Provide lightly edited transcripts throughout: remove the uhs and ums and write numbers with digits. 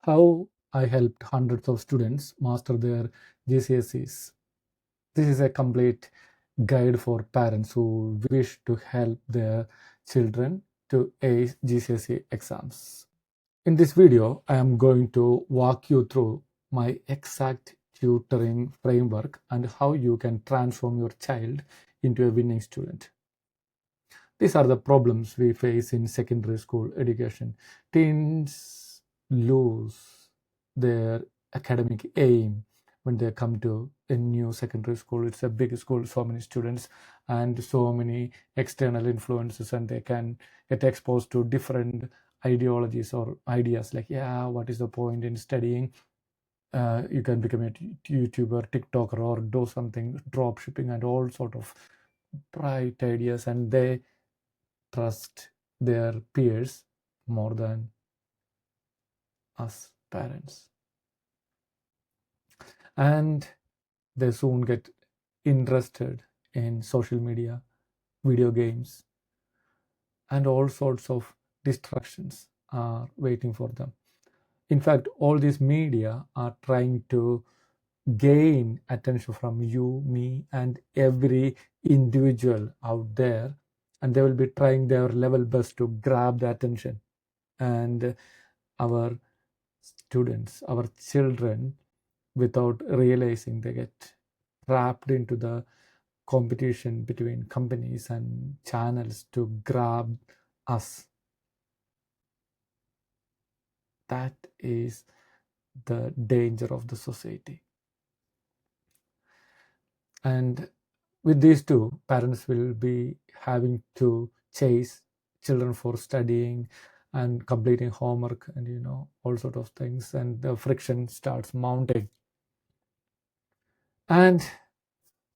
How I helped hundreds of students master their GCSEs. This is a complete guide for parents who wish to help their children to ace GCSE exams. In this video, I am going to walk you through my exact tutoring framework and how you can transform your child into a winning student. These are the problems we face in secondary school education. Teens lose their academic aim when they come to a new secondary school. It's a big school, so many students and so many external influences, and they can get exposed to different ideologies or ideas like, yeah, what is the point in studying? You can become a YouTuber, TikToker, or do something drop shipping and all sort of bright ideas, and they trust their peers more than us parents. And they soon get interested in social media, video games, and all sorts of distractions are waiting for them. In fact, all these media are trying to gain attention from you, me, and every individual out there, and they will be trying their level best to grab the attention. And our students, our children, without realizing, they get trapped into the competition between companies and channels to grab us. That is the danger of the society. And with these two, parents will be having to chase children for studying and completing homework and all sort of things, and the friction starts mounting. And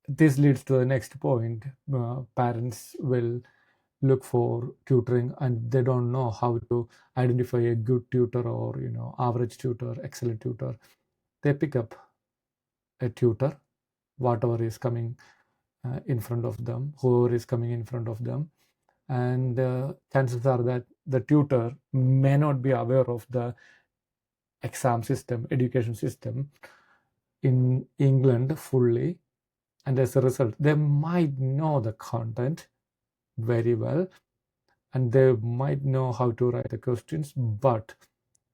this leads to the next point. Parents will look for tutoring and they don't know how to identify a good tutor or average tutor, excellent tutor. They pick up a tutor, whatever is coming in front of them, whoever is coming in front of them, and chances are that the tutor may not be aware of the exam system, education system in England fully, and as a result they might know the content very well and they might know how to write the questions, but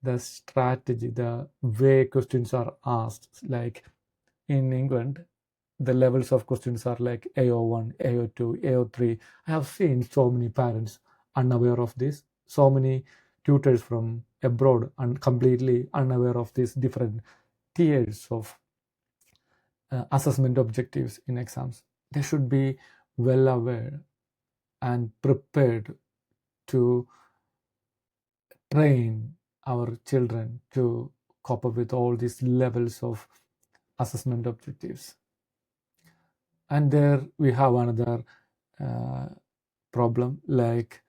the strategy, the way questions are asked, like in England, the levels of questions are like AO1, AO2, AO3. I have seen so many parents unaware of this, so many tutors from abroad and completely unaware of these different tiers of assessment objectives in exams. They should be well aware and prepared to train our children to cope up with all these levels of assessment objectives. And there we have another problem, like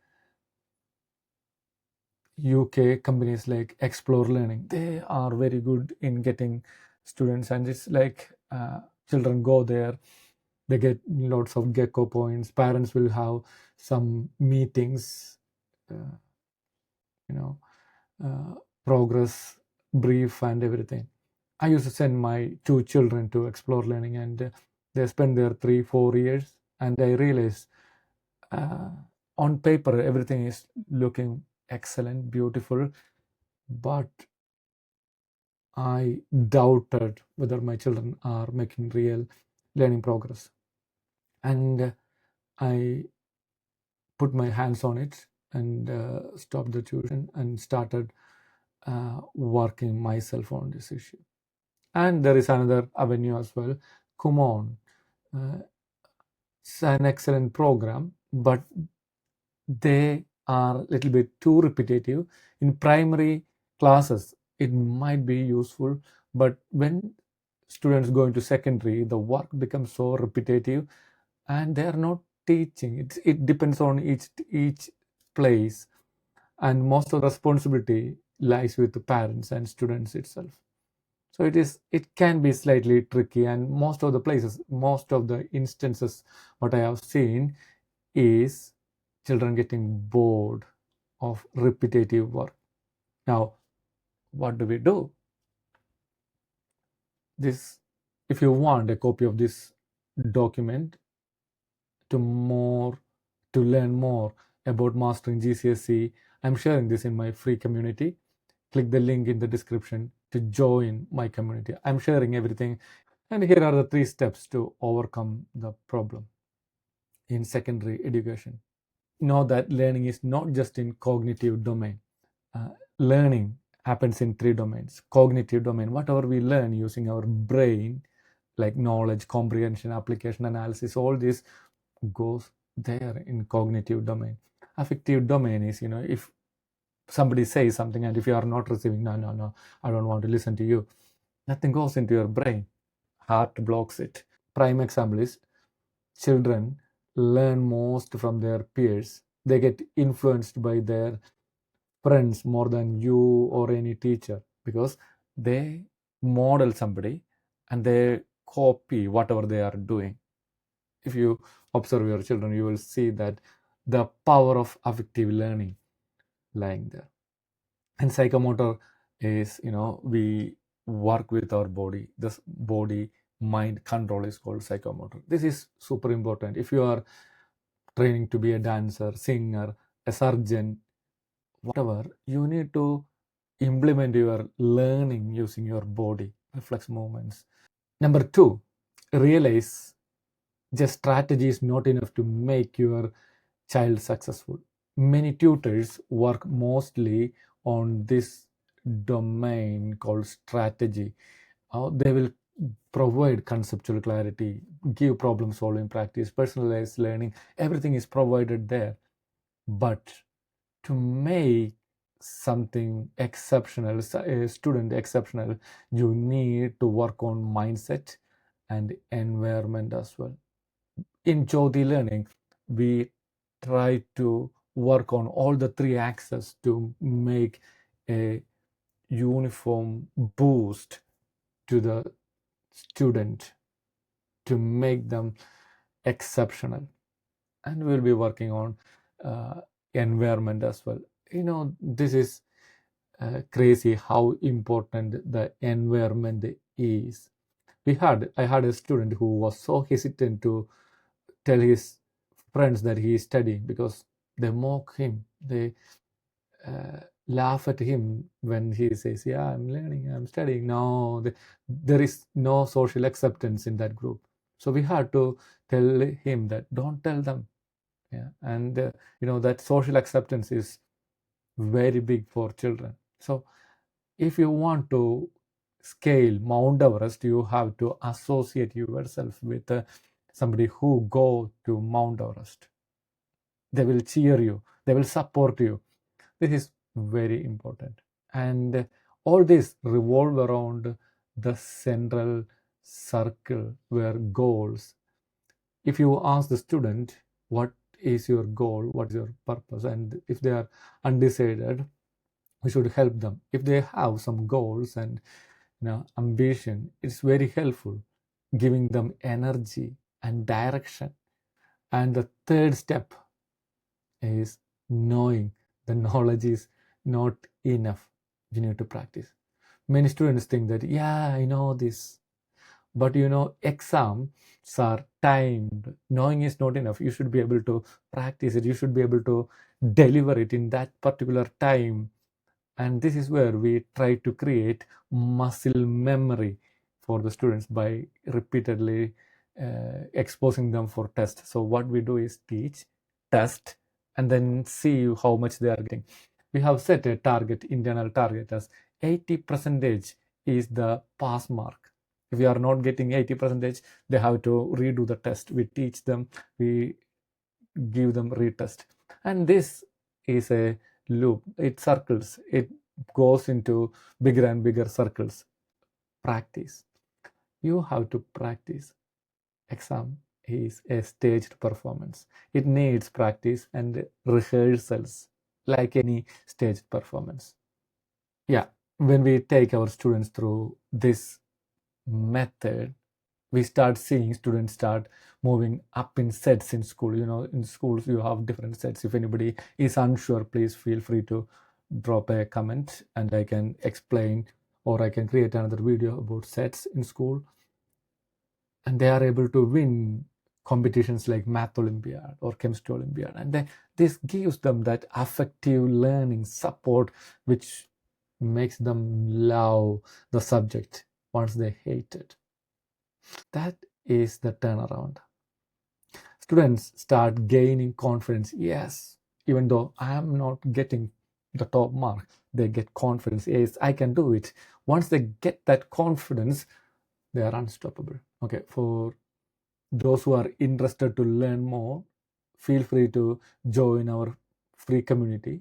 UK companies like Explore Learning. They are very good in getting students, and it's like children go there, they get lots of gecko points. Parents will have some meetings, progress brief and everything. I used to send my two children to Explore Learning, and they spent there 3-4 years, and I realized on paper everything is looking excellent, beautiful, but I doubted whether my children are making real learning progress. And I put my hands on it and stopped the tuition and started working myself on this issue. And there is another avenue as well, Kumon. It's an excellent program, but they are a little bit too repetitive. In primary classes, it might be useful, but when students go into secondary, the work becomes so repetitive and they are not teaching. It depends on each place, and most of the responsibility lies with the parents and students itself. So it can be slightly tricky, and most of the instances what I have seen is children getting bored of repetitive work. Now, what do we do? This, if you want a copy of this document to more to learn more about mastering GCSE, I'm sharing this in my free community. Click the link in the description to join my community. I'm sharing everything, and here are the 3 steps to overcome the problem in secondary education. Know that learning is not just in cognitive domain. Learning happens in 3 domains. Cognitive domain, whatever we learn using our brain, like knowledge, comprehension, application, analysis, all this goes there in cognitive domain. Affective domain is, if somebody says something and if you are not receiving, no, I don't want to listen to you, nothing goes into your brain. Heart blocks it. Prime example is children learn most from their peers. They get influenced by their friends more than you or any teacher, because they model somebody and they copy whatever they are doing. If you observe your children, you will see that the power of affective learning lying there. And psychomotor is, we work with our body. This body mind control is called psychomotor. This is super important. If you are training to be a dancer, singer, a surgeon, whatever, you need to implement your learning using your body, reflex movements. Number 2, realize just strategy is not enough to make your child successful. Many tutors work mostly on this domain called strategy. They will provide conceptual clarity, give problem solving practice, personalized learning, everything is provided there. But to make something exceptional, a student exceptional, you need to work on mindset and environment as well. In Jothi learning, we try to work on all the 3 axes to make a uniform boost to the student, to make them exceptional. And we'll be working on environment as well. This is crazy how important the environment is. I had a student who was so hesitant to tell his friends that he is studying, because they mock him, they laugh at him when he says, yeah, I'm learning, I'm studying. No, there is no social acceptance in that group. So we had to tell him that don't tell them. Yeah. And that social acceptance is very big for children. So if you want to scale Mount Everest, you have to associate yourself with somebody who go to Mount Everest. They will cheer you, they will support you. This is very important. And all this revolve around the central circle where goals. If you ask the student, what is your goal, what is your purpose, and if they are undecided, we should help them. If they have some goals and ambition, it's very helpful giving them energy and direction. And the 3rd step is knowing the knowledge is not enough. You need to practice. Many students think that, yeah, I know this, but exams are timed. Knowing is not enough. You should be able to practice it. You should be able to deliver it in that particular time. And this is where we try to create muscle memory for the students by repeatedly exposing them for tests. So what we do is teach, test, and then see how much they are getting. We have set a target, internal target, as 80% is the pass mark. If we are not getting 80%, they have to redo the test. We teach them, we give them retest. And this is a loop. It circles. It goes into bigger and bigger circles. Practice. You have to practice. Exam is a staged performance. It needs practice and rehearsals, like any staged performance. Yeah, when we take our students through this method, we start seeing students start moving up in sets in school. In schools you have different sets. If anybody is unsure, please feel free to drop a comment and I can explain, or I can create another video about sets in school, and they are able to win competitions like math olympiad or chemistry olympiad, and this gives them that affective learning support which makes them love the subject once they hate it. That is the turnaround. Students start gaining confidence. Yes, even though I am not getting the top mark, they get confidence. Yes, I can do it. Once they get that confidence, they are unstoppable. Okay, for those who are interested to learn more, feel free to join our free community.